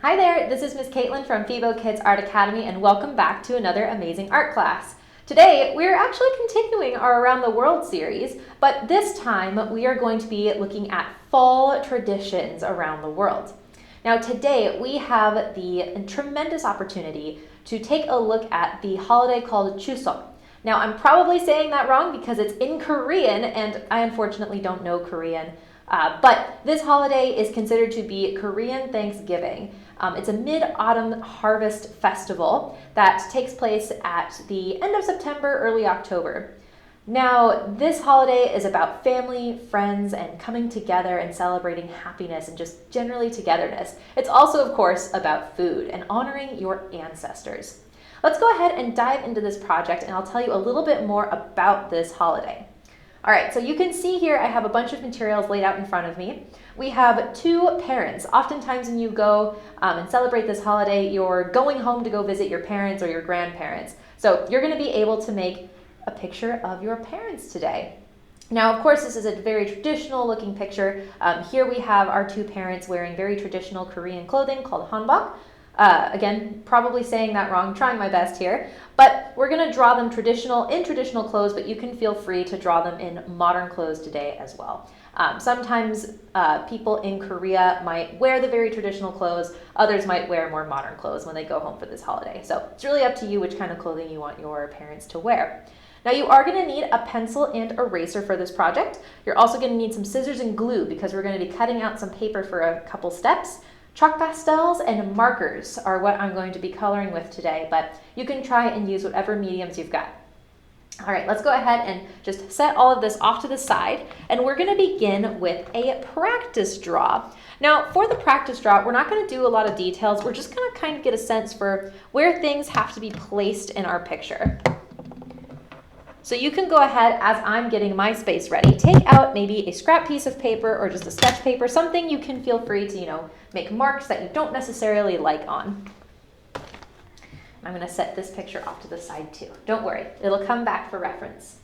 Hi there, this is Miss Caitlin from Phoebo Kids Art Academy and welcome back to another amazing art class. Today, we're actually continuing our Around the World series, but this time we are going to be looking at fall traditions around the world. Now today, we have the tremendous opportunity to take a look at the holiday called Chuseok. Now I'm probably saying that wrong because it's in Korean and I unfortunately don't know Korean. But this holiday is considered to be Korean Thanksgiving. It's a mid-autumn harvest festival that takes place at the end of September, early October. Now, this holiday is about family, friends, and coming together and celebrating happiness and just generally togetherness. It's also, of course, about food and honoring your ancestors. Let's go ahead and dive into this project and I'll tell you a little bit more about this holiday. All right, so you can see here I have a bunch of materials laid out in front of me. We have two parents. Oftentimes when you go and celebrate this holiday, you're going home to go visit your parents or your grandparents. So you're gonna be able to make a picture of your parents today. Now, of course, this is a very traditional looking picture. Here we have our two parents wearing very traditional Korean clothing called hanbok. Again, probably saying that wrong, trying my best here, but we're gonna draw them in traditional clothes, but you can feel free to draw them in modern clothes today as well. Sometimes people in Korea might wear the very traditional clothes, others might wear more modern clothes when they go home for this holiday. So it's really up to you which kind of clothing you want your parents to wear. Now you are gonna need a pencil and eraser for this project. You're also gonna need some scissors and glue because we're gonna be cutting out some paper for a couple steps. Chalk pastels and markers are what I'm going to be coloring with today, but you can try and use whatever mediums you've got. All right, let's go ahead and just set all of this off to the side, and we're gonna begin with a practice draw. Now, for the practice draw, we're not gonna do a lot of details. We're just gonna kind of get a sense for where things have to be placed in our picture. So you can go ahead, as I'm getting my space ready, take out maybe a scrap piece of paper or just a sketch paper, something you can feel free to, make marks that you don't necessarily like on. I'm gonna set this picture off to the side too. Don't worry, it'll come back for reference.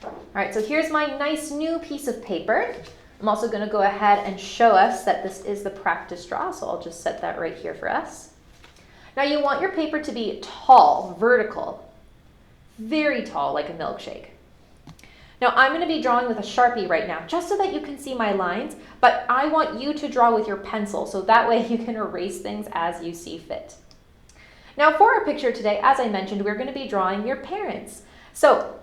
All right, so here's my nice new piece of paper. I'm also gonna go ahead and show us that this is the practice draw, so I'll just set that right here for us. Now you want your paper to be tall, vertical, very tall, like a milkshake. Now I'm going to be drawing with a Sharpie right now, just so that you can see my lines, but I want you to draw with your pencil, so that way you can erase things as you see fit. Now for our picture today, as I mentioned, we're going to be drawing your parents. So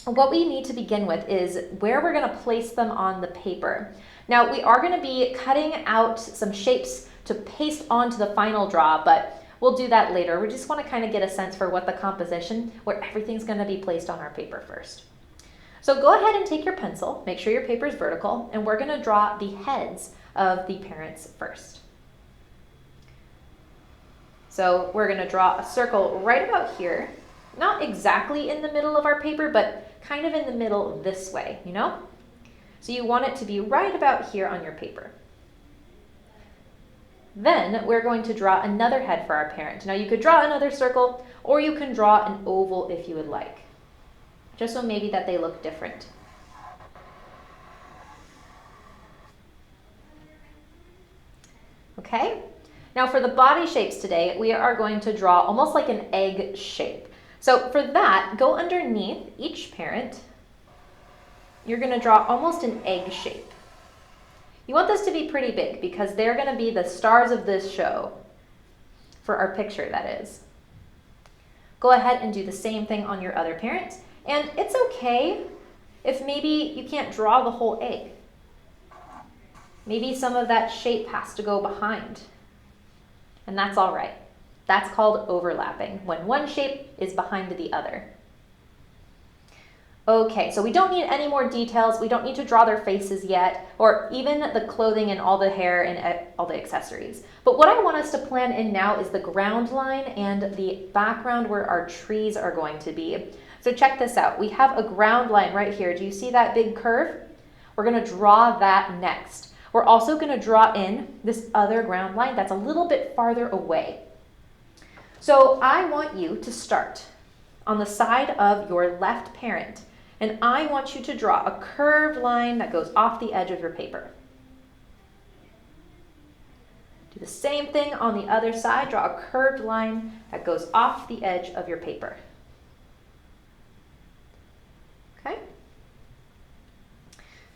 what we need to begin with is where we're going to place them on the paper. Now we are going to be cutting out some shapes to paste onto the final draw, but we'll do that later. We just want to kind of get a sense for what the composition, where everything's going to be placed on our paper first. So go ahead and take your pencil, make sure your paper is vertical, and we're going to draw the heads of the parents first. So we're going to draw a circle right about here, not exactly in the middle of our paper, but kind of in the middle this way, So you want it to be right about here on your paper. Then we're going to draw another head for our parent. Now you could draw another circle, or you can draw an oval if you would like, just so maybe that they look different. Okay, now for the body shapes today, we are going to draw almost like an egg shape. So for that, go underneath each parent. You're going to draw almost an egg shape. You want this to be pretty big because they're going to be the stars of this show, for our picture, that is. Go ahead and do the same thing on your other parent. And it's okay if maybe you can't draw the whole egg. Maybe some of that shape has to go behind. And that's all right. That's called overlapping, when one shape is behind the other. Okay, so we don't need any more details. We don't need to draw their faces yet, or even the clothing and all the hair and all the accessories. But what I want us to plan in now is the ground line and the background where our trees are going to be. So check this out. We have a ground line right here. Do you see that big curve? We're going to draw that next. We're also going to draw in this other ground line that's a little bit farther away. So I want you to start on the side of your left parent. And I want you to draw a curved line that goes off the edge of your paper. Do the same thing on the other side. Draw a curved line that goes off the edge of your paper. Okay?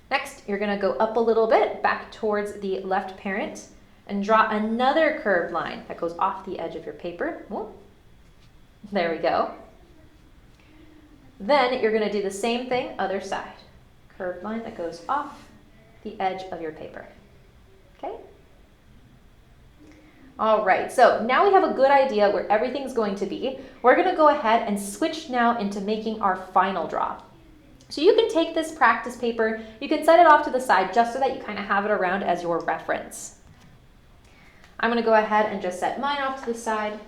Next, you're going to go up a little bit, back towards the left parent, and draw another curved line that goes off the edge of your paper. Whoa. There we go. Then you're going to do the same thing, other side. Curved line that goes off the edge of your paper. Okay? All right, so now we have a good idea where everything's going to be. We're going to go ahead and switch now into making our final draw. So you can take this practice paper, you can set it off to the side just so that you kind of have it around as your reference. I'm going to go ahead and just set mine off to the side.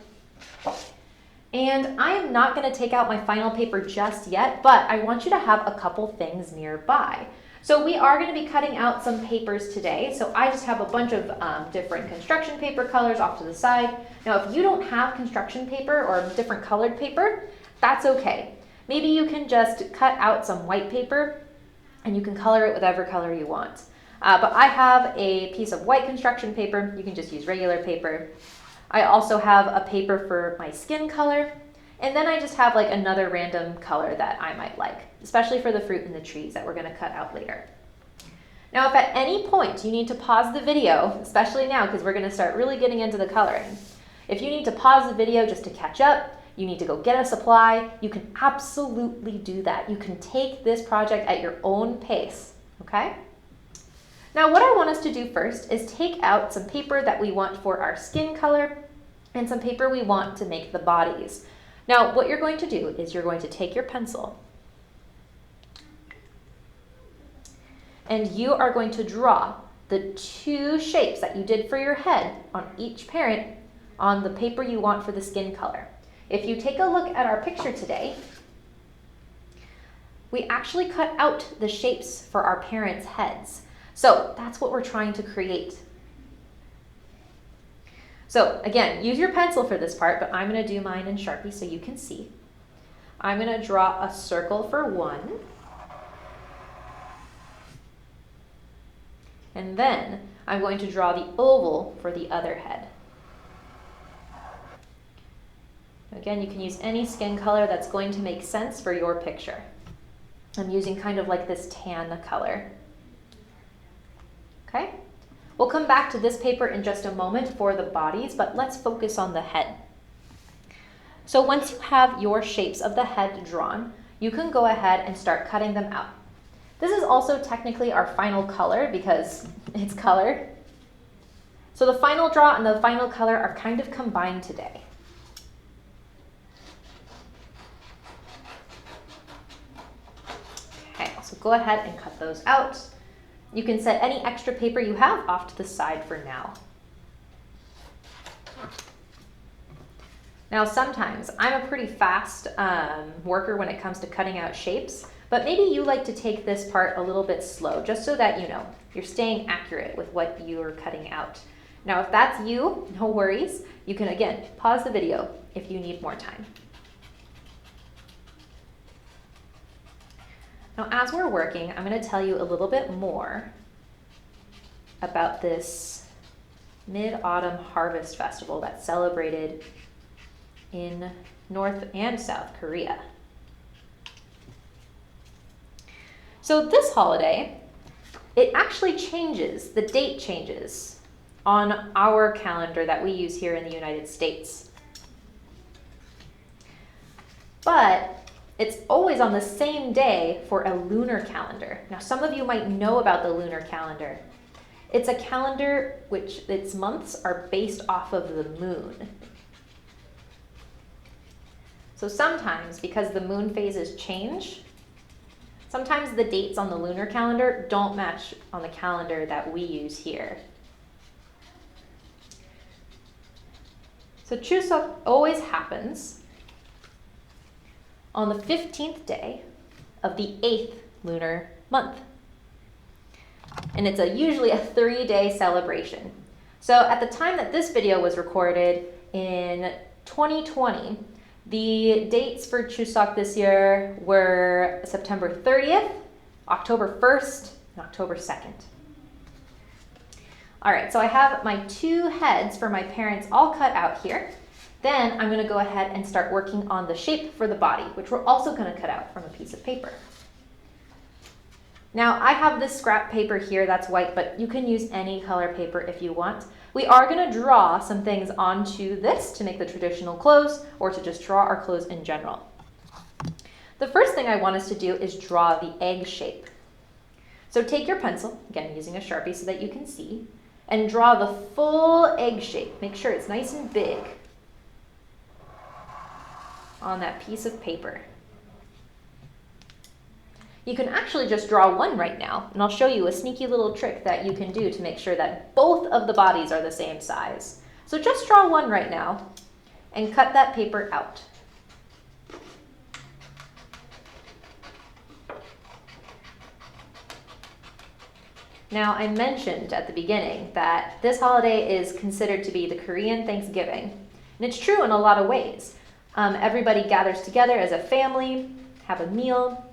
And I am not going to take out my final paper just yet, but I want you to have a couple things nearby. So we are going to be cutting out some papers today. So I just have a bunch of different construction paper colors off to the side. Now, if you don't have construction paper or different colored paper, that's okay. Maybe you can just cut out some white paper and you can color it whatever color you want. But I have a piece of white construction paper. You can just use regular paper. I also have a paper for my skin color. And then I just have like another random color that I might like, especially for the fruit and the trees that we're going to cut out later. Now, if at any point you need to pause the video, especially now because we're going to start really getting into the coloring, if you need to pause the video just to catch up, you need to go get a supply, you can absolutely do that. You can take this project at your own pace, okay? Now, what I want us to do first is take out some paper that we want for our skin color and some paper we want to make the bodies. Now, what you're going to do is you're going to take your pencil and you are going to draw the two shapes that you did for your head on each parent on the paper you want for the skin color. If you take a look at our picture today, we actually cut out the shapes for our parents' heads. So that's what we're trying to create. So again, use your pencil for this part, but I'm going to do mine in Sharpie so you can see. I'm going to draw a circle for one. And then I'm going to draw the oval for the other head. Again, you can use any skin color that's going to make sense for your picture. I'm using kind of like this tan color. Okay? We'll come back to this paper in just a moment for the bodies, but let's focus on the head. So once you have your shapes of the head drawn, you can go ahead and start cutting them out. This is also technically our final color because it's color. So the final draw and the final color are kind of combined today. Okay, so go ahead and cut those out. You can set any extra paper you have off to the side for now. Now, sometimes I'm a pretty fast worker when it comes to cutting out shapes, but maybe you like to take this part a little bit slow, just so that you know you're staying accurate with what you're cutting out. Now, if that's you, no worries. You can, again, pause the video if you need more time. Now, as we're working, I'm going to tell you a little bit more about this Mid-Autumn Harvest Festival that's celebrated in North and South Korea. So this holiday, it actually changes, the date changes on our calendar that we use here in the United States. But it's always on the same day for a lunar calendar. Now, some of you might know about the lunar calendar. It's a calendar which its months are based off of the moon. So sometimes, because the moon phases change, sometimes the dates on the lunar calendar don't match on the calendar that we use here. So Chuseok always happens on the 15th day of the 8th lunar month. And it's usually a 3-day celebration. So at the time that this video was recorded in 2020, the dates for Chuseok this year were September 30th, October 1st, and October 2nd. All right, so I have my two heads for my parents all cut out here. Then I'm gonna go ahead and start working on the shape for the body, which we're also gonna cut out from a piece of paper. Now I have this scrap paper here that's white, but you can use any color paper if you want. We are gonna draw some things onto this to make the traditional clothes or to just draw our clothes in general. The first thing I want us to do is draw the egg shape. So take your pencil, again using a Sharpie so that you can see, and draw the full egg shape. Make sure it's nice and big on that piece of paper. You can actually just draw one right now, and I'll show you a sneaky little trick that you can do to make sure that both of the bodies are the same size. So just draw one right now and cut that paper out. Now, I mentioned at the beginning that this holiday is considered to be the Korean Thanksgiving, and it's true in a lot of ways. Everybody gathers together as a family, have a meal,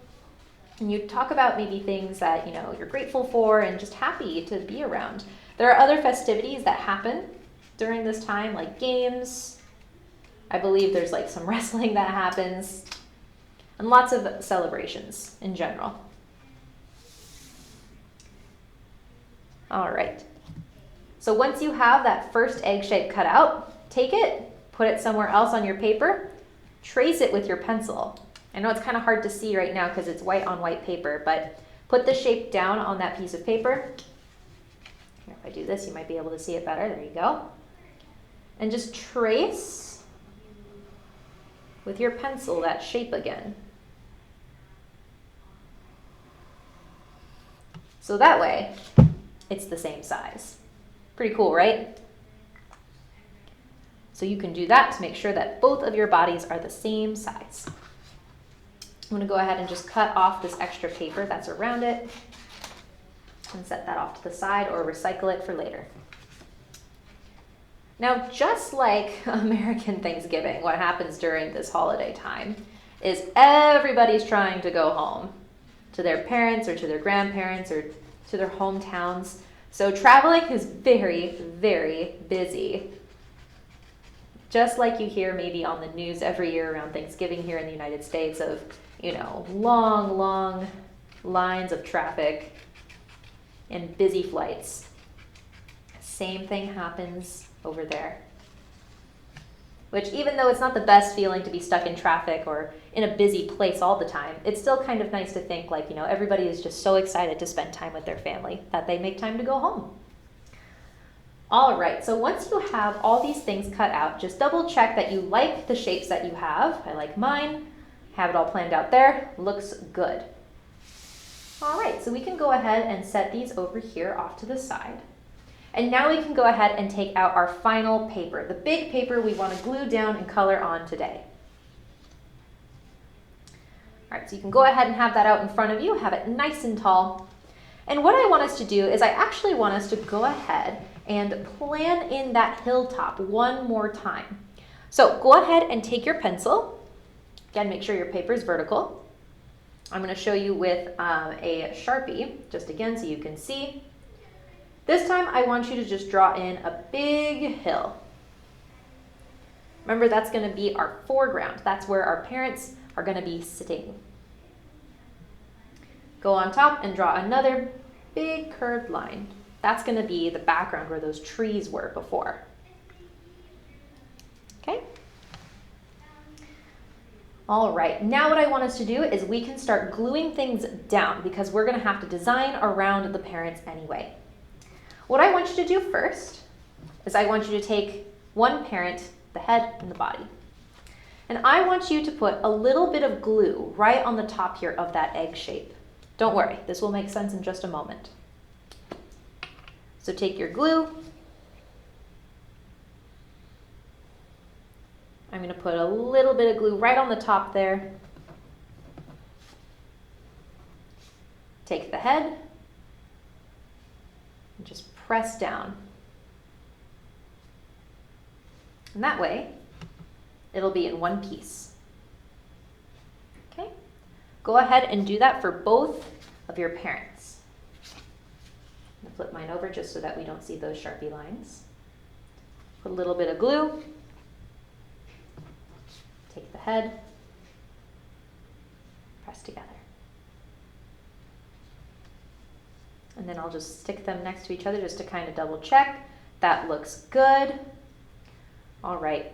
and you talk about maybe things that you're grateful for and just happy to be around. There are other festivities that happen during this time, like games. I believe there's like some wrestling that happens, and lots of celebrations in general. All right, so once you have that first egg shape cut out, take it, put it somewhere else on your paper, trace it with your pencil. I know it's kind of hard to see right now because it's white on white paper, but put the shape down on that piece of paper. Here, if I do this, you might be able to see it better. There you go. And just trace with your pencil that shape again. So that way, it's the same size. Pretty cool, right? So you can do that to make sure that both of your bodies are the same size. I'm going to go ahead and just cut off this extra paper that's around it and set that off to the side or recycle it for later. Now, just like American Thanksgiving, what happens during this holiday time is everybody's trying to go home to their parents or to their grandparents or to their hometowns. So traveling is very, very busy. Just like you hear maybe on the news every year around Thanksgiving here in the United States of, long, long lines of traffic and busy flights. Same thing happens over there. Which, even though it's not the best feeling to be stuck in traffic or in a busy place all the time, it's still kind of nice to think like, everybody is just so excited to spend time with their family that they make time to go home. All right, so once you have all these things cut out, just double check that you like the shapes that you have. I like mine. Have it all planned out there. Looks good. All right, so we can go ahead and set these over here off to the side. And now we can go ahead and take out our final paper, the big paper we want to glue down and color on today. All right, so you can go ahead and have that out in front of you, have it nice and tall. And what I want us to do is I actually want us to go ahead and plan in that hilltop one more time. So go ahead and take your pencil. Again, make sure your paper is vertical. I'm going to show you with a Sharpie, just again so you can see. This time I want you to just draw in a big hill. Remember, that's going to be our foreground. That's where our parents are going to be sitting. Go on top and draw another big curved line. That's going to be the background where those trees were before. Okay? All right, now what I want us to do is we can start gluing things down because we're going to have to design around the parents anyway. What I want you to do first is I want you to take one parent, the head and the body, and I want you to put a little bit of glue right on the top here of that egg shape. Don't worry, this will make sense in just a moment. So take your glue. I'm going to put a little bit of glue right on the top there. Take the head and just press down. And that way, it'll be in one piece. Okay? Go ahead and do that for both of your parents. I'm gonna flip mine over just so that we don't see those Sharpie lines. Put a little bit of glue. Take the head, press together. And then I'll just stick them next to each other just to kind of double check. That looks good. All right.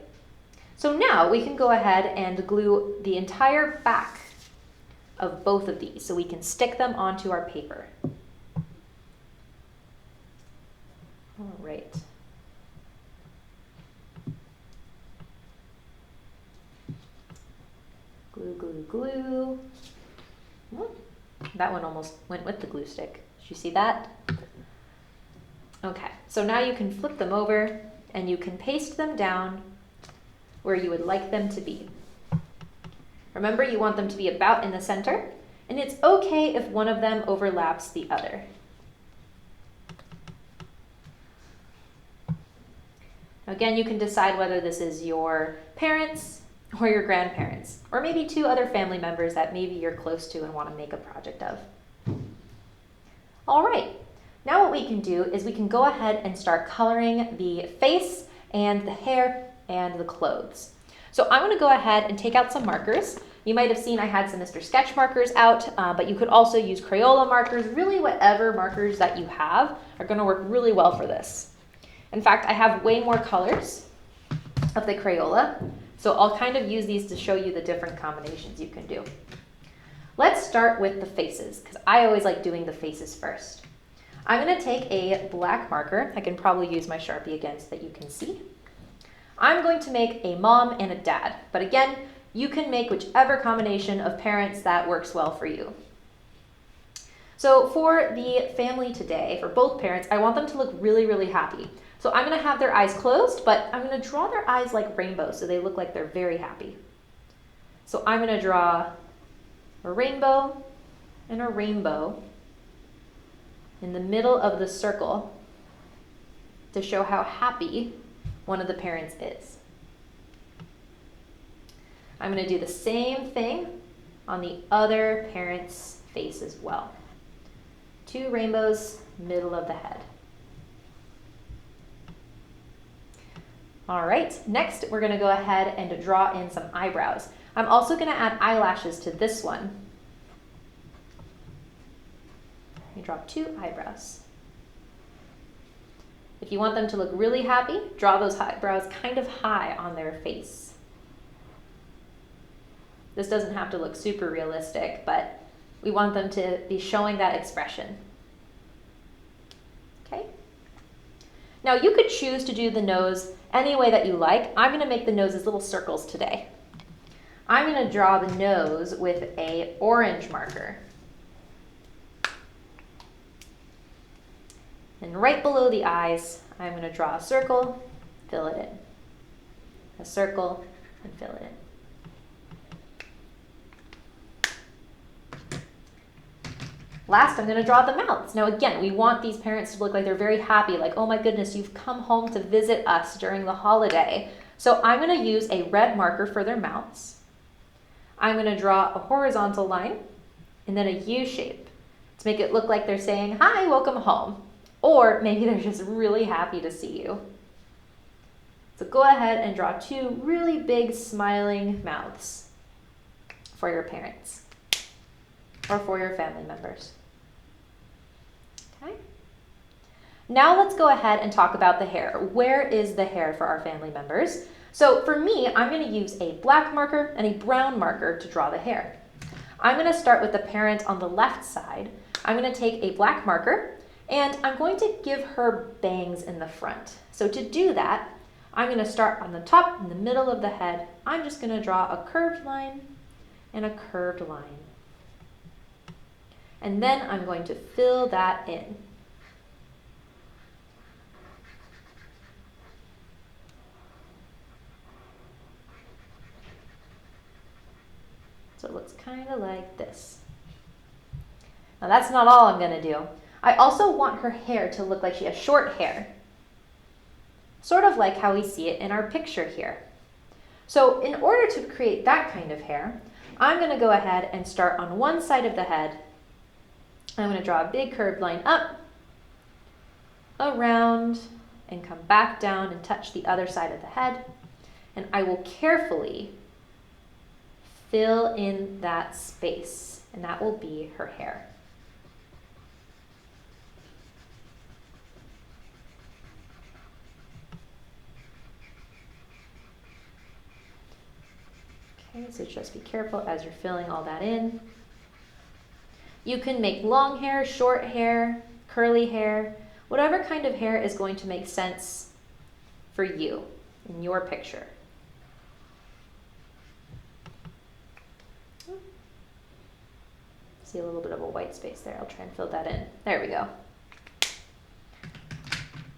So now we can go ahead and glue the entire back of both of these so we can stick them onto our paper. All right. Glue, glue, glue. That one almost went with the glue stick. Did you see that? Okay, so now you can flip them over and you can paste them down where you would like them to be. Remember, you want them to be about in the center, and it's okay if one of them overlaps the other. Again, you can decide whether this is your parents or your grandparents, or maybe two other family members that maybe you're close to and want to make a project of. All right, now what we can do is we can go ahead and start coloring the face and the hair and the clothes. So I'm going to go ahead and take out some markers. You might have seen I had some Mr. Sketch markers out, but you could also use Crayola markers. Really, whatever markers that you have are going to work really well for this. In fact, I have way more colors of the Crayola, so I'll kind of use these to show you the different combinations you can do. Let's start with the faces, because I always like doing the faces first. I'm going to take a black marker. I can probably use my Sharpie again so that you can see. I'm going to make a mom and a dad, but again, you can make whichever combination of parents that works well for you. So for the family today, for both parents, I want them to look really, really happy. So I'm going to have their eyes closed, but I'm going to draw their eyes like rainbows so they look like they're very happy. So I'm going to draw a rainbow and a rainbow in the middle of the circle to show how happy one of the parents is. I'm going to do the same thing on the other parent's face as well. Two rainbows, middle of the head. All right, next we're going to go ahead and draw in some eyebrows. I'm also going to add eyelashes to this one. You draw two eyebrows. If you want them to look really happy, draw those eyebrows kind of high on their face. This doesn't have to look super realistic, but we want them to be showing that expression. Okay? Now you could choose to do the nose any way that you like. I'm going to make the nose as little circles today. I'm going to draw the nose with an orange marker. And right below the eyes, I'm going to draw a circle, fill it in. A circle, and fill it in. Last, I'm going to draw the mouths. Now again, we want these parents to look like they're very happy, like, oh my goodness, you've come home to visit us during the holiday. So I'm going to use a red marker for their mouths. I'm going to draw a horizontal line and then a U shape to make it look like they're saying, hi, welcome home. Or maybe they're just really happy to see you. So go ahead and draw two really big smiling mouths for your parents or for your family members. Okay. Now let's go ahead and talk about the hair. Where is the hair for our family members? So for me, I'm going to use a black marker and a brown marker to draw the hair. I'm going to start with the parent on the left side. I'm going to take a black marker and I'm going to give her bangs in the front. So to do that, I'm going to start on the top, in the middle of the head. I'm just going to draw a curved line and a curved line. And then I'm going to fill that in. So it looks kind of like this. Now that's not all I'm going to do. I also want her hair to look like she has short hair, sort of like how we see it in our picture here. So in order to create that kind of hair, I'm going to go ahead and start on one side of the head. I'm going to draw a big curved line up around, and come back down and touch the other side of the head. And I will carefully fill in that space, and that will be her hair. Okay, so just be careful as you're filling all that in. You can make long hair, short hair, curly hair, whatever kind of hair is going to make sense for you in your picture. See a little bit of a white space there. I'll try and fill that in. There we go.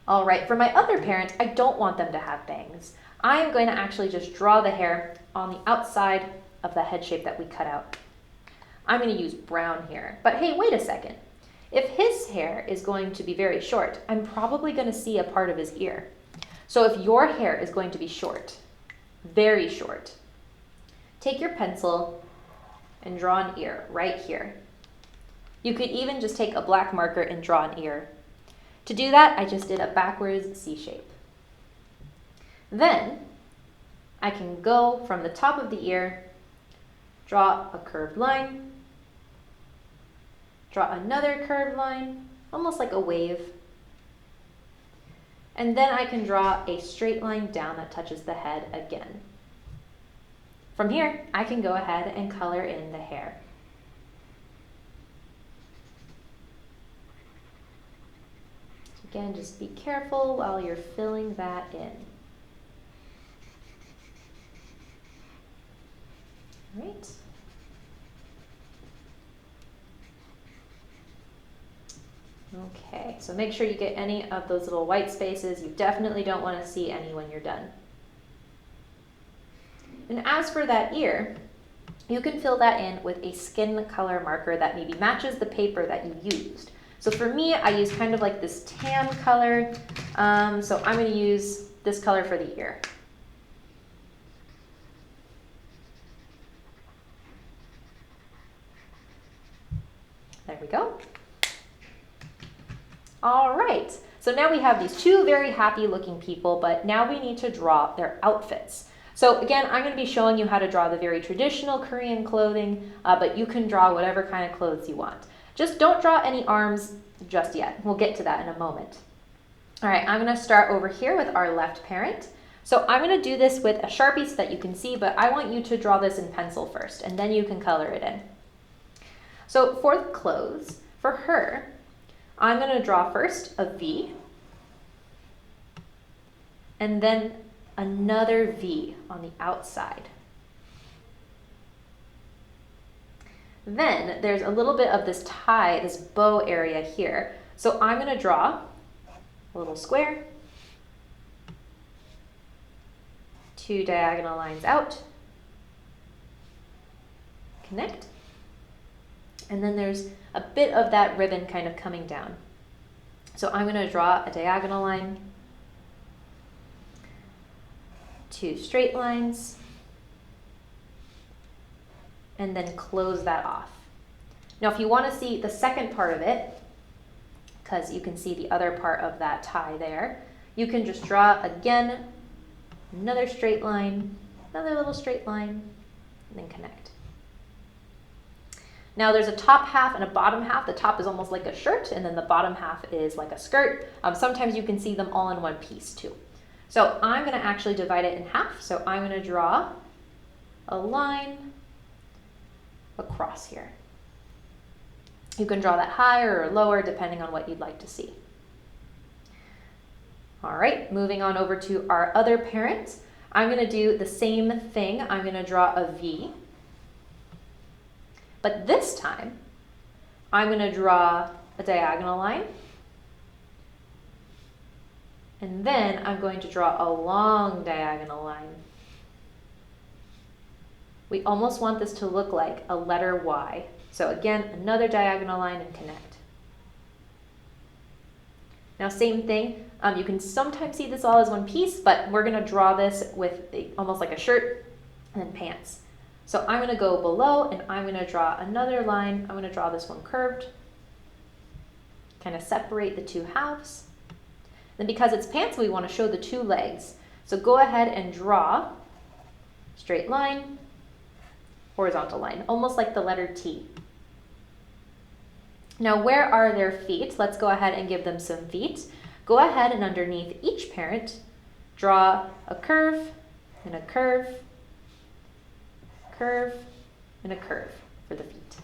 All right, for my other parent, I don't want them to have bangs. I am going to actually just draw the hair on the outside of the head shape that we cut out. I'm going to use brown here. But hey, wait a second. If his hair is going to be very short, I'm probably going to see a part of his ear. So if your hair is going to be short, very short, take your pencil and draw an ear right here. You could even just take a black marker and draw an ear. To do that, I just did a backwards C shape. Then I can go from the top of the ear, draw a curved line, draw another curved line, almost like a wave. And then I can draw a straight line down that touches the head again. From here, I can go ahead and color in the hair. Again, just be careful while you're filling that in. All right. Okay, so make sure you get any of those little white spaces. You definitely don't want to see any when you're done. And as for that ear, you can fill that in with a skin color marker that maybe matches the paper that you used. So for me, I use kind of like this tan color. So I'm going to use this color for the ear. There we go. All right, so now we have these two very happy looking people, but now we need to draw their outfits. So again, I'm going to be showing you how to draw the very traditional Korean clothing, but you can draw whatever kind of clothes you want. Just don't draw any arms just yet. We'll get to that in a moment. All right, I'm going to start over here with our left parent. So I'm going to do this with a Sharpie so that you can see, but I want you to draw this in pencil first, and then you can color it in. So for the clothes, for her, I'm going to draw first a V, and then another V on the outside. Then there's a little bit of this tie, this bow area here. So I'm going to draw a little square, two diagonal lines out, connect, and then there's a bit of that ribbon kind of coming down. So I'm going to draw a diagonal line, two straight lines, and then close that off. Now if you want to see the second part of it, because you can see the other part of that tie there, you can just draw again another straight line, another little straight line, and then connect. Now there's a top half and a bottom half. The top is almost like a shirt, and then the bottom half is like a skirt. Sometimes you can see them all in one piece too. So I'm going to actually divide it in half. So I'm going to draw a line across here. You can draw that higher or lower depending on what you'd like to see. All right, moving on over to our other parent. I'm going to do the same thing. I'm going to draw a V. But this time, I'm going to draw a diagonal line. And then I'm going to draw a long diagonal line. We almost want this to look like a letter Y. So again, another diagonal line and connect. Now same thing, you can sometimes see this all as one piece, but we're going to draw this with almost like a shirt and then pants. So I'm going to go below and I'm going to draw another line. I'm going to draw this one curved, kind of separate the two halves. Then because it's pants, we want to show the two legs. So go ahead and draw straight line, horizontal line, almost like the letter T. Now, where are their feet? Let's go ahead and give them some feet. Go ahead and underneath each parent, draw a curve and a curve, curve, and a curve for the feet.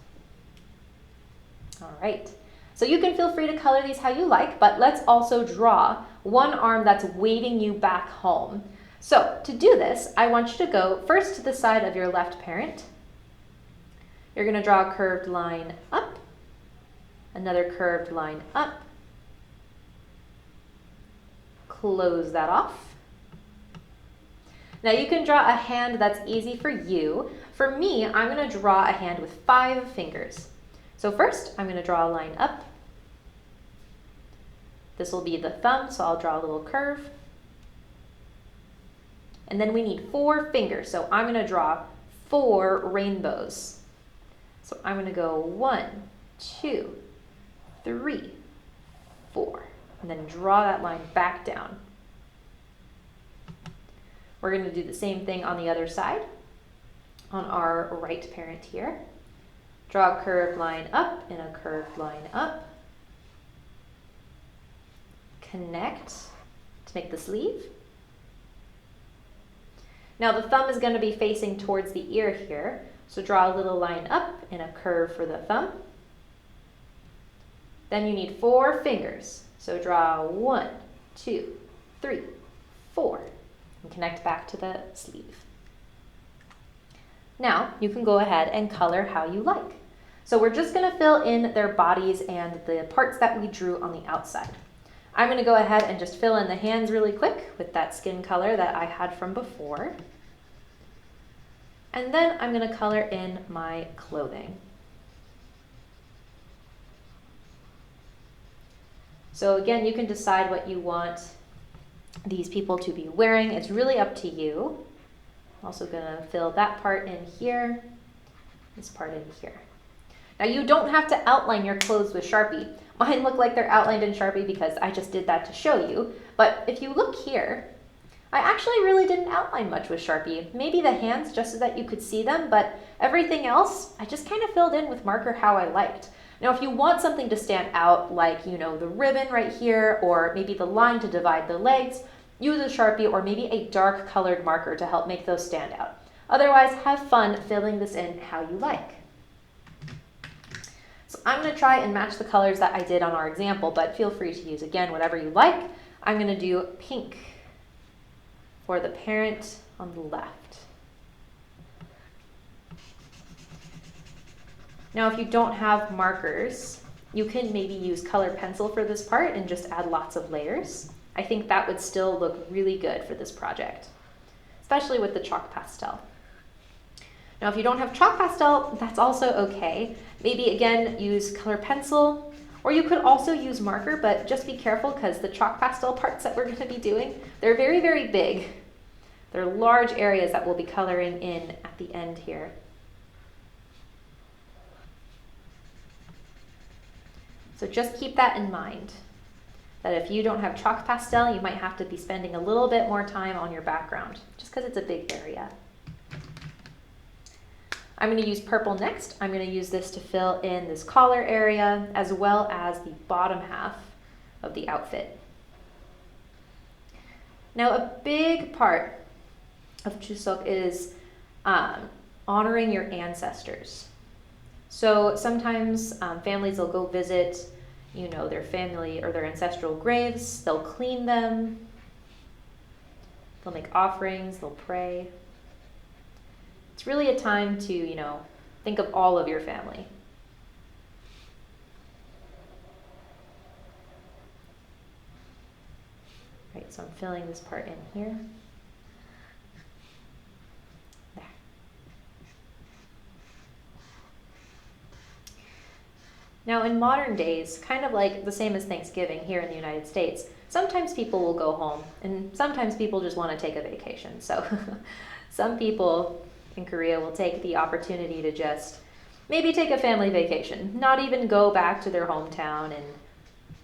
All right. So you can feel free to color these how you like, but let's also draw one arm that's waving you back home. So to do this, I want you to go first to the side of your left parent. You're going to draw a curved line up, another curved line up, close that off. Now you can draw a hand that's easy for you. For me, I'm going to draw a hand with 5 fingers. So first, I'm going to draw a line up. This will be the thumb, so I'll draw a little curve. And then we need 4 fingers, so I'm going to draw 4 rainbows. So I'm going to go 1, 2, 3, 4, and then draw that line back down. We're going to do the same thing on the other side, on our right parent here. Draw a curved line up and a curved line up. Connect to make the sleeve. Now the thumb is going to be facing towards the ear here, so draw a little line up and a curve for the thumb. Then you need 4 fingers, so draw 1, 2, 3, 4, and connect back to the sleeve. Now you can go ahead and color how you like. So we're just going to fill in their bodies and the parts that we drew on the outside. I'm going to go ahead and just fill in the hands really quick with that skin color that I had from before. And then I'm going to color in my clothing. So again, you can decide what you want these people to be wearing. It's really up to you. I'm also going to fill that part in here, this part in here. Now you don't have to outline your clothes with Sharpie. Mine look like they're outlined in Sharpie because I just did that to show you. But if you look here, I actually really didn't outline much with Sharpie. Maybe the hands just so that you could see them, but everything else I just kind of filled in with marker how I liked. Now if you want something to stand out, like, you know, the ribbon right here, or maybe the line to divide the legs, use a Sharpie or maybe a dark colored marker to help make those stand out. Otherwise, have fun filling this in how you like. So I'm going to try and match the colors that I did on our example, but feel free to use, again, whatever you like. I'm going to do pink for the parent on the left. Now, if you don't have markers, you can maybe use colored pencil for this part and just add lots of layers. I think that would still look really good for this project, especially with the chalk pastel. Now, if you don't have chalk pastel, that's also okay. Maybe, again, use color pencil, or you could also use marker, but just be careful because the chalk pastel parts that we're going to be doing, they're very, very big. They're large areas that we'll be coloring in at the end here. So just keep that in mind, that if you don't have chalk pastel, you might have to be spending a little bit more time on your background, just because it's a big area. I'm going to use purple next. I'm going to use this to fill in this collar area as well as the bottom half of the outfit. Now, a big part of Chuseok is honoring your ancestors. So sometimes families will go visit, you know, their family or their ancestral graves. They'll clean them. They'll make offerings. They'll pray. It's really a time to, you know, think of all of your family. Right, so I'm filling this part in here. There. Now, in modern days, kind of like the same as Thanksgiving here in the United States, sometimes people will go home and sometimes people just want to take a vacation. So some people in Korea will take the opportunity to just maybe take a family vacation, not even go back to their hometown and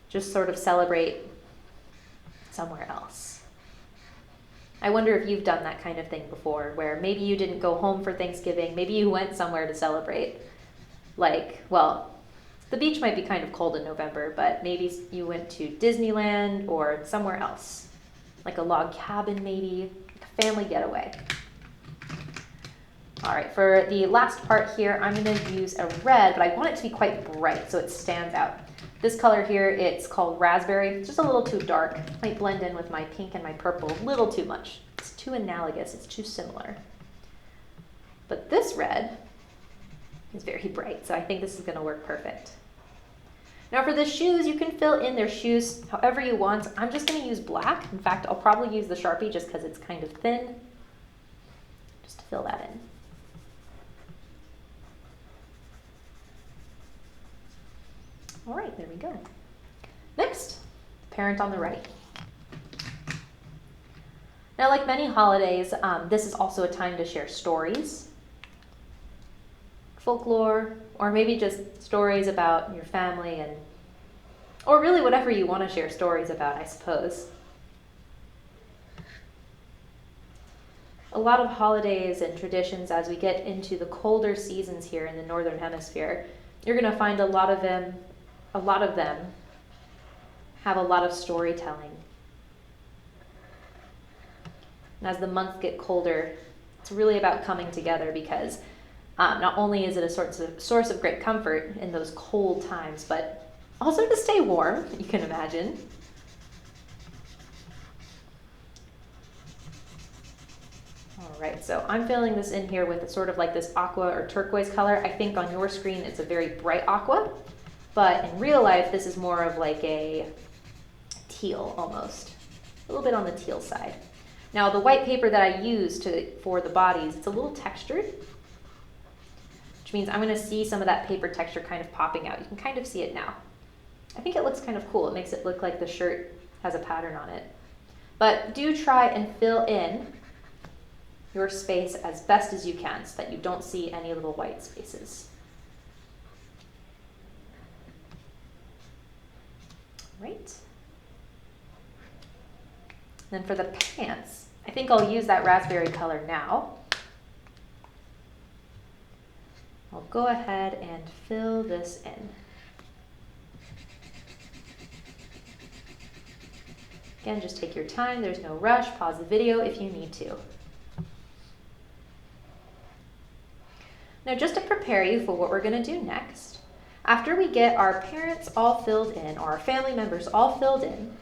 just sort of celebrate somewhere else. I wonder if you've done that kind of thing before, where maybe you didn't go home for Thanksgiving, maybe you went somewhere to celebrate. Like, well, the beach might be kind of cold in November, but maybe you went to Disneyland or somewhere else, like a log cabin maybe, a family getaway. All right, for the last part here, I'm gonna use a red, but I want it to be quite bright so it stands out. This color here, it's called raspberry. It's just a little too dark. Might blend in with my pink and my purple a little too much. It's too analogous, it's too similar. But this red is very bright, so I think this is gonna work perfect. Now for the shoes, you can fill in their shoes however you want. I'm just gonna use black. In fact, I'll probably use the Sharpie just because it's kind of thin, just to fill that in. All right, there we go. Next, parent on the right. Now, like many holidays, this is also a time to share stories, folklore, or maybe just stories about your family or really whatever you want to share stories about, I suppose. A lot of holidays and traditions as we get into the colder seasons here in the Northern Hemisphere, you're going to find a lot of them have a lot of storytelling. And as the months get colder, it's really about coming together because not only is it a source of great comfort in those cold times, but also to stay warm, you can imagine. All right, so I'm filling this in here with sort of like this aqua or turquoise color. I think on your screen it's a very bright aqua, but in real life this is more of like a teal almost, a little bit on the teal side. Now the white paper that I used for the bodies, it's a little textured, which means I'm going to see some of that paper texture kind of popping out. You can kind of see it now. I think it looks kind of cool. It makes it look like the shirt has a pattern on it. But do try and fill in your space as best as you can so that you don't see any little white spaces. Right. Then for the pants, I think I'll use that raspberry color now. I'll go ahead and fill this in. Again, just take your time. There's no rush. Pause the video if you need to. Now, just to prepare you for what we're going to do next, after we get our parents all filled in, or our family members all filled in,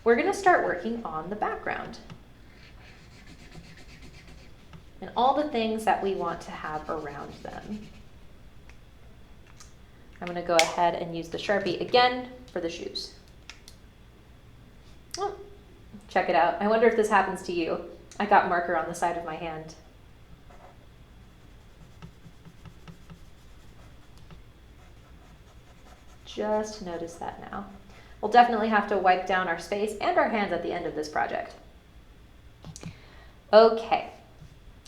we're going to start working on the background and all the things that we want to have around them. I'm going to go ahead and use the Sharpie again for the shoes. Oh, check it out. I wonder if this happens to you. I got marker on the side of my hand. Just notice that now. We'll definitely have to wipe down our space and our hands at the end of this project. Okay,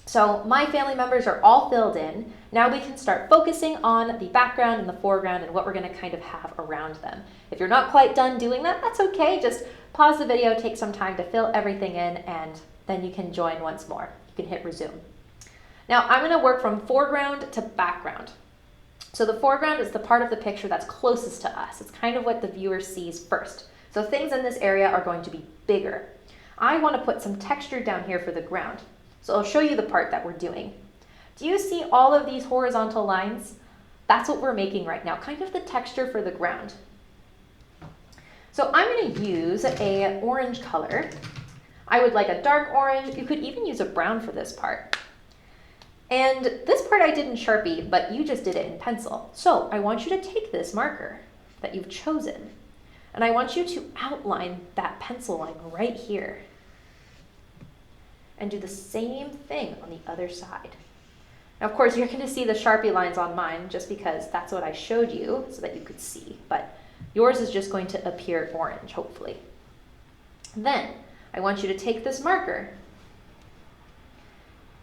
so my family members are all filled in. Now we can start focusing on the background and the foreground and what we're going to kind of have around them. If you're not quite done doing that, that's okay. Just pause the video, take some time to fill everything in, and then you can join once more. You can hit resume. Now I'm going to work from foreground to background. So the foreground is the part of the picture that's closest to us. It's kind of what the viewer sees first. So things in this area are going to be bigger. I want to put some texture down here for the ground. So I'll show you the part that we're doing. Do you see all of these horizontal lines? That's what we're making right now, kind of the texture for the ground. So I'm going to use an orange color. I would like a dark orange. You could even use a brown for this part. And this part I did in Sharpie, but you just did it in pencil. So I want you to take this marker that you've chosen, and I want you to outline that pencil line right here. And do the same thing on the other side. Now, of course, you're going to see the Sharpie lines on mine just because that's what I showed you so that you could see. But yours is just going to appear orange, hopefully. Then I want you to take this marker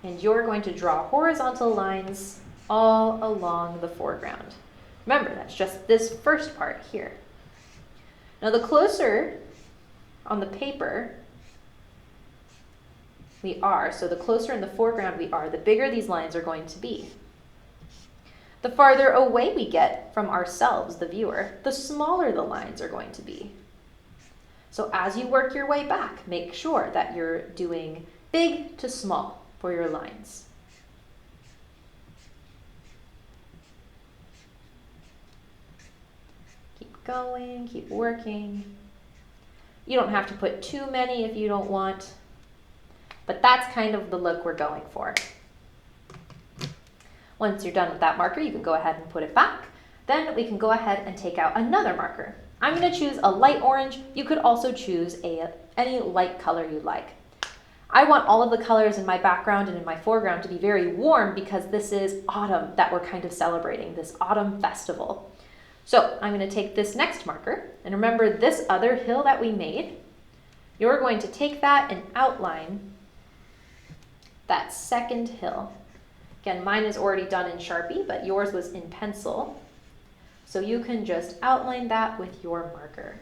and you're going to draw horizontal lines all along the foreground. Remember, that's just this first part here. Now, the closer on the paper we are, so the closer in the foreground we are, the bigger these lines are going to be. The farther away we get from ourselves, the viewer, the smaller the lines are going to be. So as you work your way back, make sure that you're doing big to small for your lines. Keep going, keep working. You don't have to put too many if you don't want, but that's kind of the look we're going for. Once you're done with that marker, you can go ahead and put it back. Then we can go ahead and take out another marker. I'm going to choose a light orange. You could also choose any light color you like. I want all of the colors in my background and in my foreground to be very warm because this is autumn that we're kind of celebrating, this autumn festival. So I'm going to take this next marker, and remember this other hill that we made, you're going to take that and outline that second hill. Again, mine is already done in Sharpie, but yours was in pencil. So you can just outline that with your marker.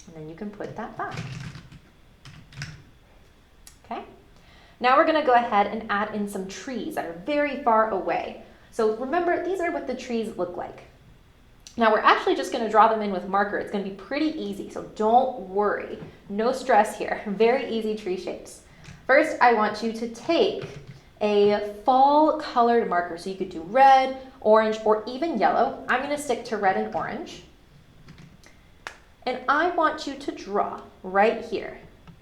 And then you can put that back. Okay? Now we're going to go ahead and add in some trees that are very far away. So remember, these are what the trees look like. Now we're actually just going to draw them in with marker. It's going to be pretty easy, so don't worry. No stress here. Very easy tree shapes. First, I want you to take a fall colored marker. So you could do red, orange, or even yellow. I'm going to stick to red and orange. And I want you to draw right here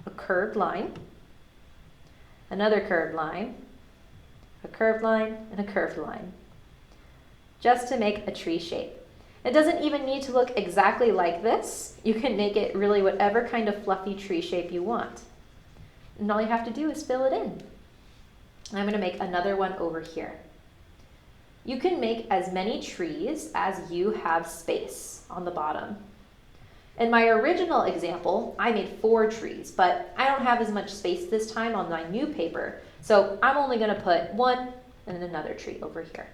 a curved line, another curved line, a curved line, and a curved line, just to make a tree shape. It doesn't even need to look exactly like this. You can make it really whatever kind of fluffy tree shape you want. And all you have to do is fill it in. I'm going to make another one over here. You can make as many trees as you have space on the bottom. In my original example, I made 4 trees, but I don't have as much space this time on my new paper, so I'm only going to put 1 and another tree over here.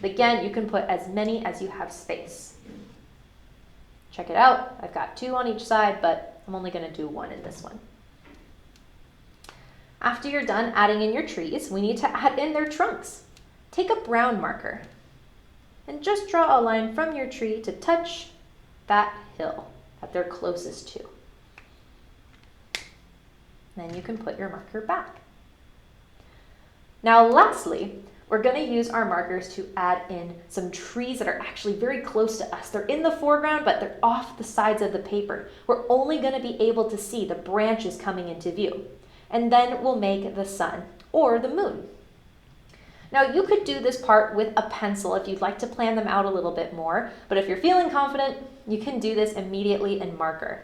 But again, you can put as many as you have space. Check it out. I've got 2 on each side, but I'm only going to do 1 in this one. After you're done adding in your trees, we need to add in their trunks. Take a brown marker and just draw a line from your tree to touch that hill that they're closest to. Then you can put your marker back. Now lastly, we're going to use our markers to add in some trees that are actually very close to us. They're in the foreground, but they're off the sides of the paper. We're only going to be able to see the branches coming into view. And then we'll make the sun or the moon. Now you could do this part with a pencil if you'd like to plan them out a little bit more, but if you're feeling confident, you can do this immediately in marker.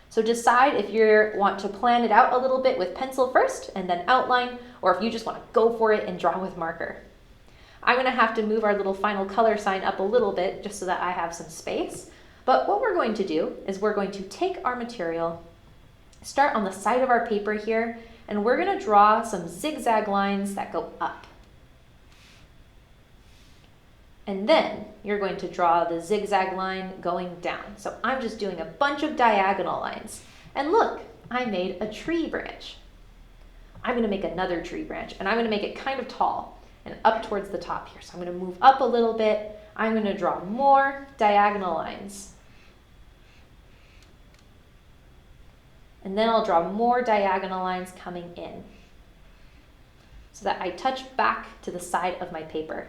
So decide if you want to plan it out a little bit with pencil first and then outline, or if you just want to go for it and draw with marker. I'm going to have to move our little final color sign up a little bit just so that I have some space. But what we're going to do is we're going to take our material, start on the side of our paper here, and we're going to draw some zigzag lines that go up. And then you're going to draw the zigzag line going down. So I'm just doing a bunch of diagonal lines. And look, I made a tree branch. I'm going to make another tree branch, and I'm going to make it kind of tall and up towards the top here. So I'm going to move up a little bit. I'm going to draw more diagonal lines. And then I'll draw more diagonal lines coming in so that I touch back to the side of my paper.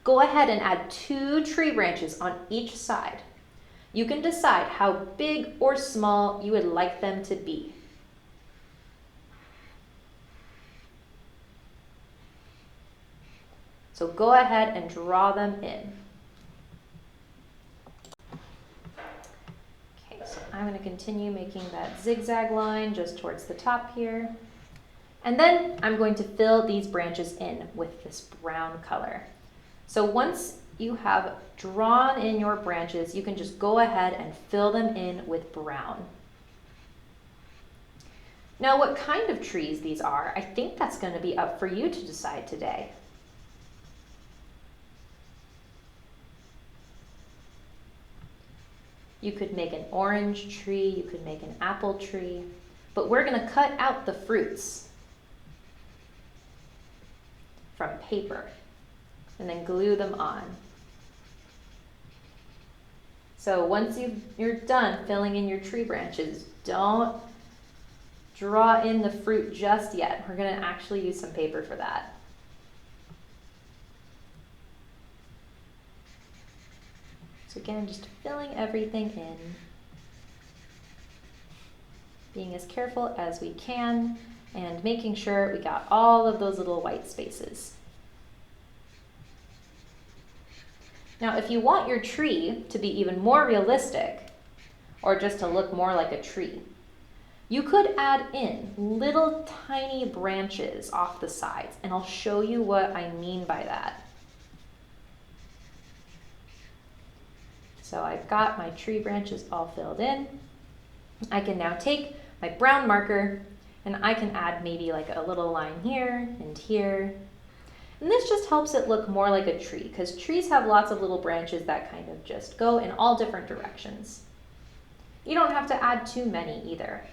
Go ahead and add 2 tree branches on each side. You can decide how big or small you would like them to be. So go ahead and draw them in. Okay, so I'm going to continue making that zigzag line just towards the top here. And then I'm going to fill these branches in with this brown color. So once you have drawn in your branches, you can just go ahead and fill them in with brown. Now, what kind of trees these are, I think that's going to be up for you to decide today. You could make an orange tree, you could make an apple tree, but we're gonna cut out the fruits from paper and then glue them on. So once you're done filling in your tree branches, don't draw in the fruit just yet. We're gonna actually use some paper for that. So again, just filling everything in, being as careful as we can, and making sure we got all of those little white spaces. Now, if you want your tree to be even more realistic, or just to look more like a tree, you could add in little tiny branches off the sides, and I'll show you what I mean by that. So I've got my tree branches all filled in. I can now take my brown marker and I can add maybe like a little line here and here. And this just helps it look more like a tree, because trees have lots of little branches that kind of just go in all different directions. You don't have to add too many either.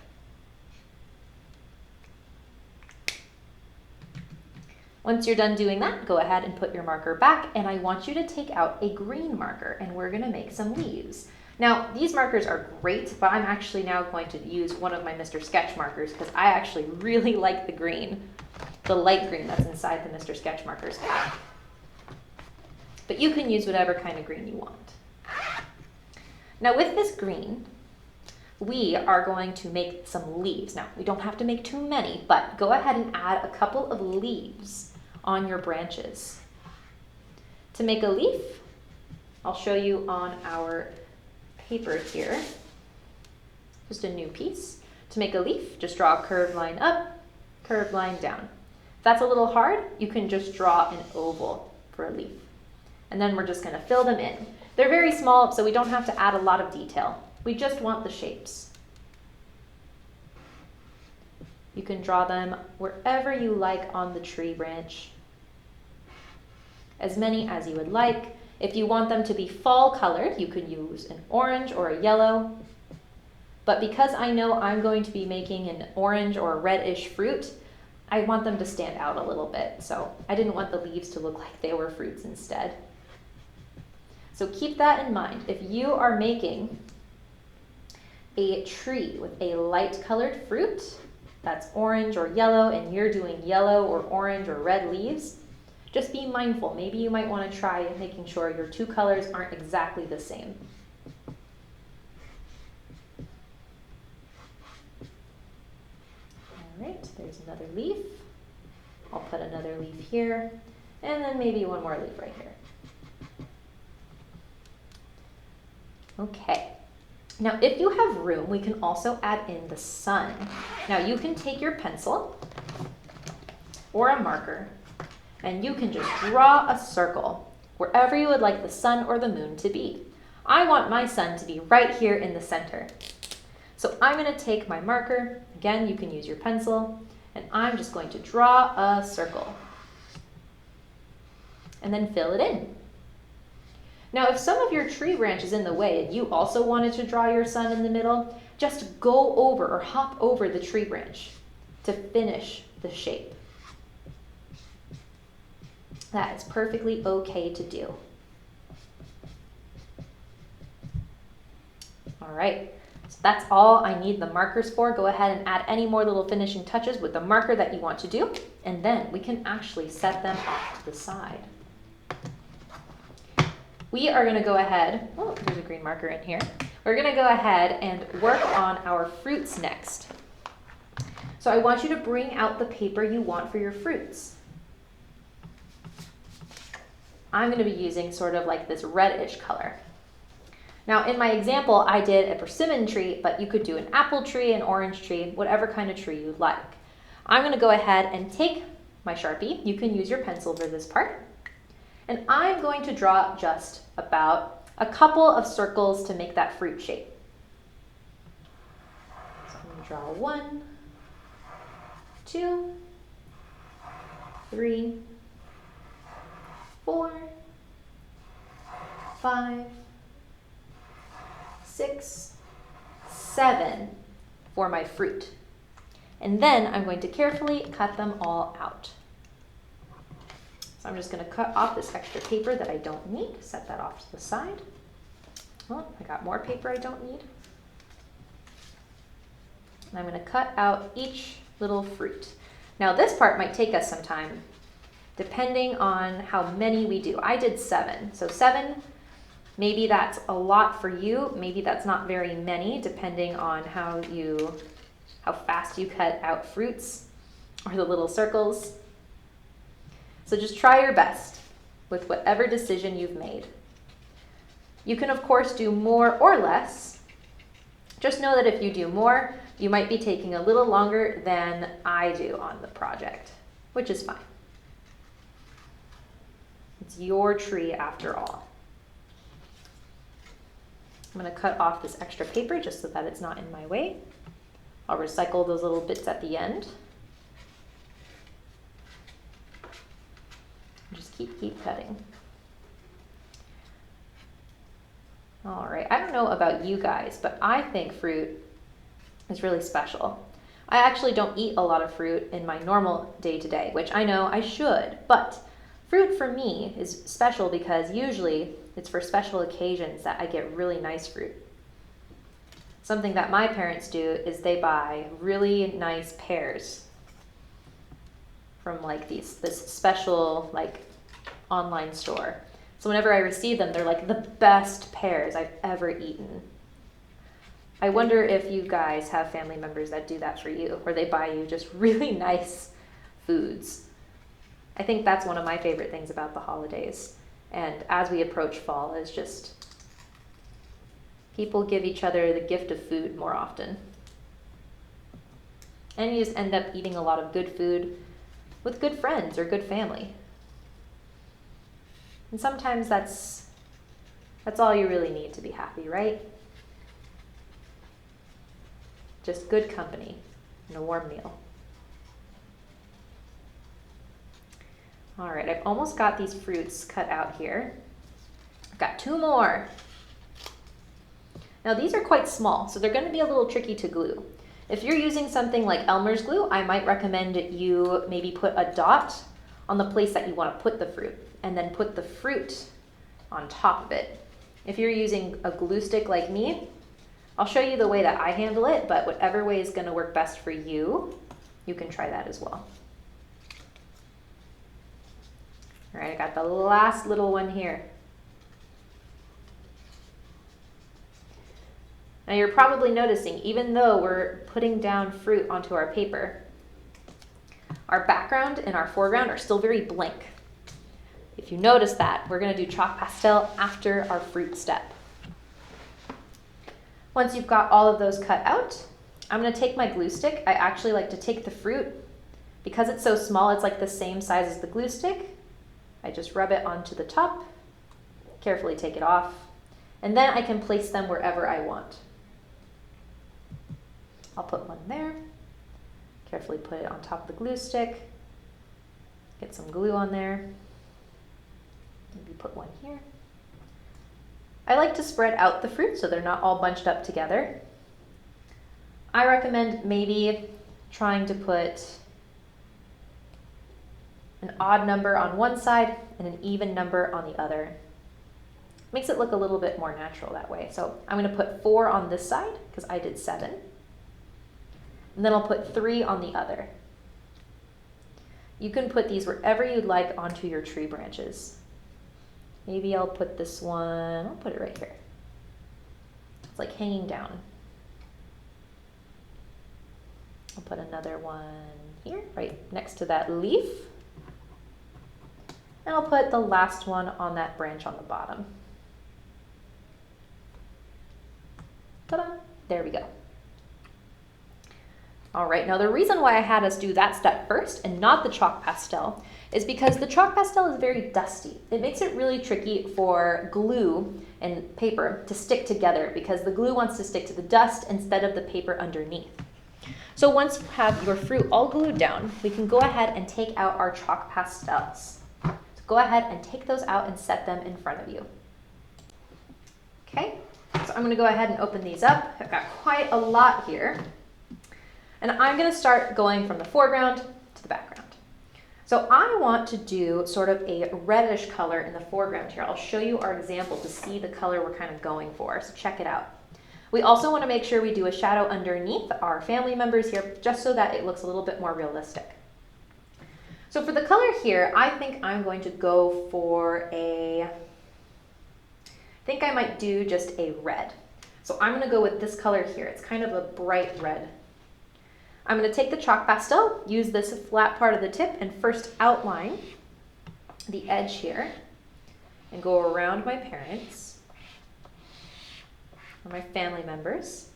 Once you're done doing that, go ahead and put your marker back, and I want you to take out a green marker, and we're gonna make some leaves. Now, these markers are great, but I'm actually now going to use one of my Mr. Sketch markers because I actually really like the green, the light green that's inside the Mr. Sketch markers pack. But you can use whatever kind of green you want. Now with this green, we are going to make some leaves. Now, we don't have to make too many, but go ahead and add a couple of leaves on your branches. To make a leaf, I'll show you on our paper here, just a new piece. To make a leaf, just draw a curved line up, curved line down. If that's a little hard, you can just draw an oval for a leaf. And then we're just gonna fill them in. They're very small, so we don't have to add a lot of detail. We just want the shapes. You can draw them wherever you like on the tree branch. As many as you would like. If you want them to be fall colored, you could use an orange or a yellow. But because I know I'm going to be making an orange or a reddish fruit, I want them to stand out a little bit. So I didn't want the leaves to look like they were fruits instead. So keep that in mind. If you are making a tree with a light colored fruit that's orange or yellow, and you're doing yellow or orange or red leaves, just be mindful. Maybe you might want to try making sure your two colors aren't exactly the same. All right, there's another leaf. I'll put another leaf here, and then maybe one more leaf right here. Okay. Now, if you have room, we can also add in the sun. Now, you can take your pencil or a marker, and you can just draw a circle wherever you would like the sun or the moon to be. I want my sun to be right here in the center. So I'm going to take my marker, again, you can use your pencil, and I'm just going to draw a circle and then fill it in. Now, if some of your tree branch is in the way and you also wanted to draw your sun in the middle, just go over or hop over the tree branch to finish the shape. That is perfectly okay to do. All right, so that's all I need the markers for. Go ahead and add any more little finishing touches with the marker that you want to do, and then we can actually set them off to the side. We are going to go ahead, oh, there's a green marker in here. We're going to go ahead and work on our fruits next. So I want you to bring out the paper you want for your fruits. I'm going to be using sort of like this reddish color. Now in my example, I did a persimmon tree, but you could do an apple tree, an orange tree, whatever kind of tree you like. I'm going to go ahead and take my Sharpie. You can use your pencil for this part. And I'm going to draw just about a couple of circles to make that fruit shape. So I'm going to draw 1, 2, 3, 4, 5, 6, 7 for my fruit. And then I'm going to carefully cut them all out. So I'm just going to cut off this extra paper that I don't need, set that off to the side. Oh, I got more paper I don't need. And I'm going to cut out each little fruit. Now this part might take us some time, depending on how many we do. I did 7, so 7, maybe that's a lot for you, maybe that's not very many, depending on how fast you cut out fruits or the little circles. So just try your best with whatever decision you've made. You can of course do more or less. Just know that if you do more, you might be taking a little longer than I do on the project, which is fine. It's your tree after all. I'm going to cut off this extra paper just so that it's not in my way. I'll recycle those little bits at the end. Just keep cutting. All right, I don't know about you guys, but I think fruit is really special. I actually don't eat a lot of fruit in my normal day-to-day, which I know I should, but fruit for me is special because usually it's for special occasions that I get really nice fruit. Something that my parents do is they buy really nice pears from like this special like online store. So whenever I receive them, they're like the best pears I've ever eaten. I wonder if you guys have family members that do that for you, where they buy you just really nice foods. I think that's one of my favorite things about the holidays. And as we approach fall, is just people give each other the gift of food more often. And you just end up eating a lot of good food with good friends or good family. And sometimes that's all you really need to be happy, right? Just good company and a warm meal. All right, I've almost got these fruits cut out here. I've got 2 more. Now these are quite small, so they're going to be a little tricky to glue. If you're using something like Elmer's glue, I might recommend you maybe put a dot on the place that you want to put the fruit, and then put the fruit on top of it. If you're using a glue stick like me, I'll show you the way that I handle it, but whatever way is going to work best for you, you can try that as well. All right, I got the last little one here. Now you're probably noticing, even though we're putting down fruit onto our paper, our background and our foreground are still very blank. If you notice that, we're going to do chalk pastel after our fruit step. Once you've got all of those cut out, I'm going to take my glue stick. I actually like to take the fruit. Because it's so small, it's like the same size as the glue stick. I just rub it onto the top, carefully take it off, and then I can place them wherever I want. I'll put one there, carefully put it on top of the glue stick, get some glue on there, maybe put one here. I like to spread out the fruit so they're not all bunched up together. I recommend maybe trying to put an odd number on one side and an even number on the other. Makes it look a little bit more natural that way. So I'm going to put 4 on this side because I did 7. And then I'll put 3 on the other. You can put these wherever you'd like onto your tree branches. Maybe I'll put this one, I'll put it right here. It's like hanging down. I'll put another one here, right next to that leaf. And I'll put the last one on that branch on the bottom. Ta-da! There we go. All right, now the reason why I had us do that step first and not the chalk pastel is because the chalk pastel is very dusty. It makes it really tricky for glue and paper to stick together because the glue wants to stick to the dust instead of the paper underneath. So once you have your fruit all glued down, we can go ahead and take out our chalk pastels. So go ahead and take those out and set them in front of you. Okay, so so I'm going to go ahead and open these up. I've got quite a lot here. And I'm going to start going from the foreground to the background. So I want to do sort of a reddish color in the foreground here. I'll show you our example to see the color we're kind of going for, so check it out. We also want to make sure we do a shadow underneath our family members here, just so that it looks a little bit more realistic. So for the color here, I think I'm going to go for I think I might do just a red. So I'm going to go with this color here. It's kind of a bright red. I'm going to take the chalk pastel, use this flat part of the tip, and first outline the edge here and go around my parents or my family members.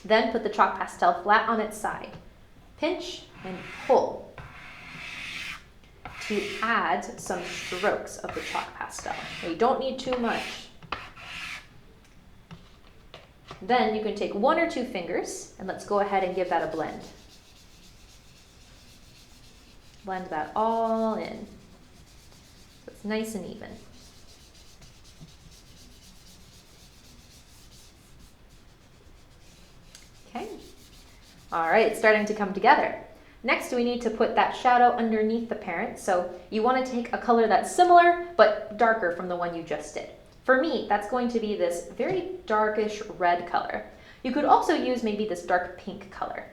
Then put the chalk pastel flat on its side. Pinch and pull to add some strokes of the chalk pastel. Now, you don't need too much. Then you can take 1 or 2 fingers and let's go ahead and give that a blend. Blend that all in so it's nice and even. Okay. All right, it's starting to come together. Next, we need to put that shadow underneath the parent. So you want to take a color that's similar but darker from the one you just did. For me, that's going to be this very darkish red color. You could also use maybe this dark pink color.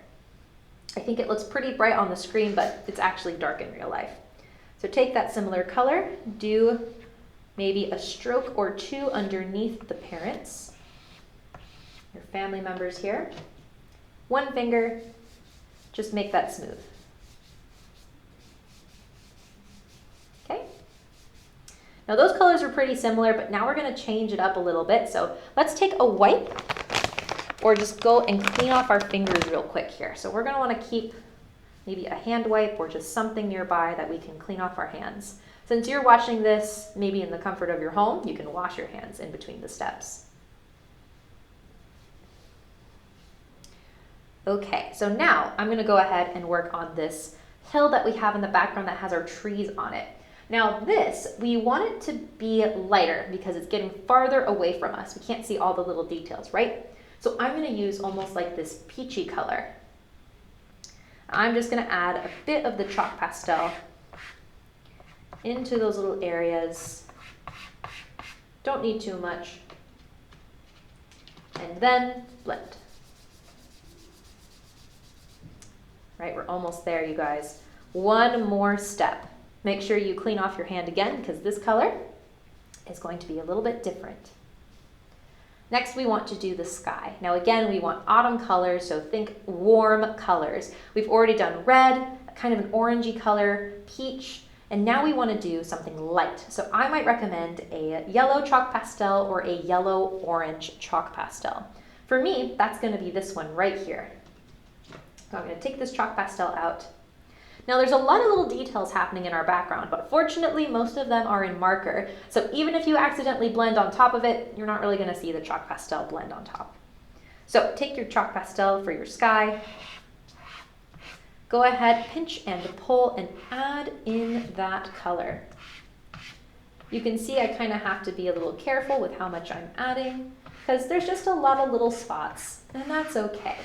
I think it looks pretty bright on the screen, but it's actually dark in real life. So take that similar color, do maybe a stroke or 2 underneath the parents, your family members here. 1 finger, just make that smooth. Okay. Now those colors are pretty similar, but now we're going to change it up a little bit. So let's take a wipe or just go and clean off our fingers real quick here. So we're going to want to keep maybe a hand wipe or just something nearby that we can clean off our hands. Since you're watching this maybe in the comfort of your home, you can wash your hands in between the steps. Okay, so now I'm going to go ahead and work on this hill that we have in the background that has our trees on it. Now this, we want it to be lighter because it's getting farther away from us. We can't see all the little details, right? So I'm going to use almost like this peachy color. I'm just going to add a bit of the chalk pastel into those little areas. Don't need too much. And then blend. Right, we're almost there, you guys. 1 more step. Make sure you clean off your hand again because this color is going to be a little bit different. Next, we want to do the sky. Now again, we want autumn colors, so think warm colors. We've already done red, kind of an orangey color, peach, and now we want to do something light. So I might recommend a yellow chalk pastel or a yellow-orange chalk pastel. For me, that's going to be this one right here. So I'm going to take this chalk pastel out. Now there's a lot of little details happening in our background, but fortunately most of them are in marker. So even if you accidentally blend on top of it, you're not really going to see the chalk pastel blend on top. So take your chalk pastel for your sky. Go ahead, pinch and pull and add in that color. You can see I kind of have to be a little careful with how much I'm adding because there's just a lot of little spots, and that's okay.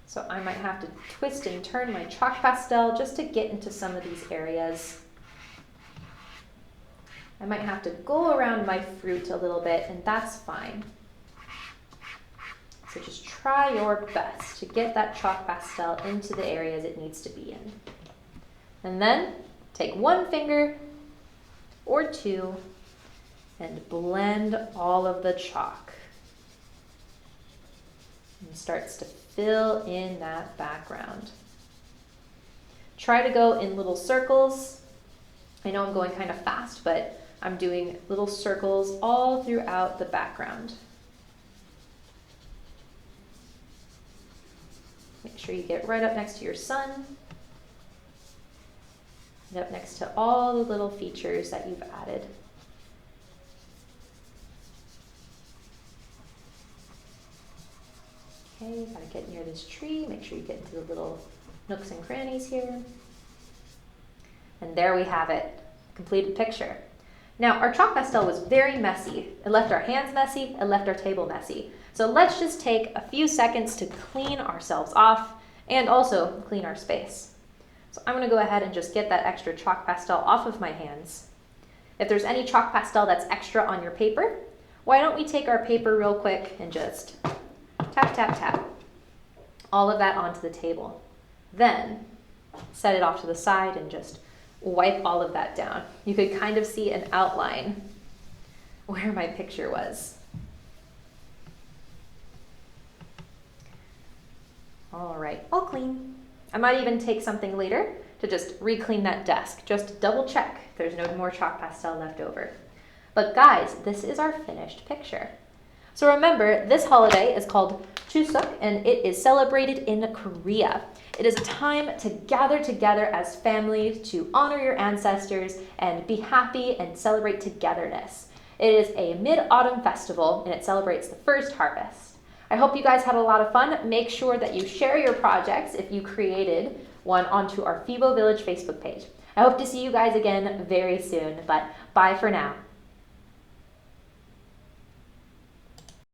So I might have to twist and turn my chalk pastel just to get into some of these areas. I might have to go around my fruit a little bit, and that's fine. So just try your best to get that chalk pastel into the areas it needs to be in. And then take 1 finger or 2 and blend all of the chalk. And starts to fill in that background. Try to go in little circles. I know I'm going kind of fast, but I'm doing little circles all throughout the background. Make sure you get right up next to your sun and up next to all the little features that you've added. Okay, gotta get near this tree. Make sure you get into the little nooks and crannies here. And there we have it, completed picture. Now, our chalk pastel was very messy. It left our hands messy, it left our table messy. So let's just take a few seconds to clean ourselves off and also clean our space. So I'm gonna go ahead and just get that extra chalk pastel off of my hands. If there's any chalk pastel that's extra on your paper, why don't we take our paper real quick and just tap, tap, tap all of that onto the table. Then set it off to the side and just wipe all of that down. You could kind of see an outline where my picture was. All right, all clean. I might even take something later to just re-clean that desk. Just double check there's no more chalk pastel left over. But guys, this is our finished picture. So remember, this holiday is called Chuseok and it is celebrated in Korea. It is a time to gather together as families to honor your ancestors and be happy and celebrate togetherness. It is a mid-autumn festival and it celebrates the first harvest. I hope you guys had a lot of fun. Make sure that you share your projects if you created one onto our Fibo Village Facebook page. I hope to see you guys again very soon, but bye for now.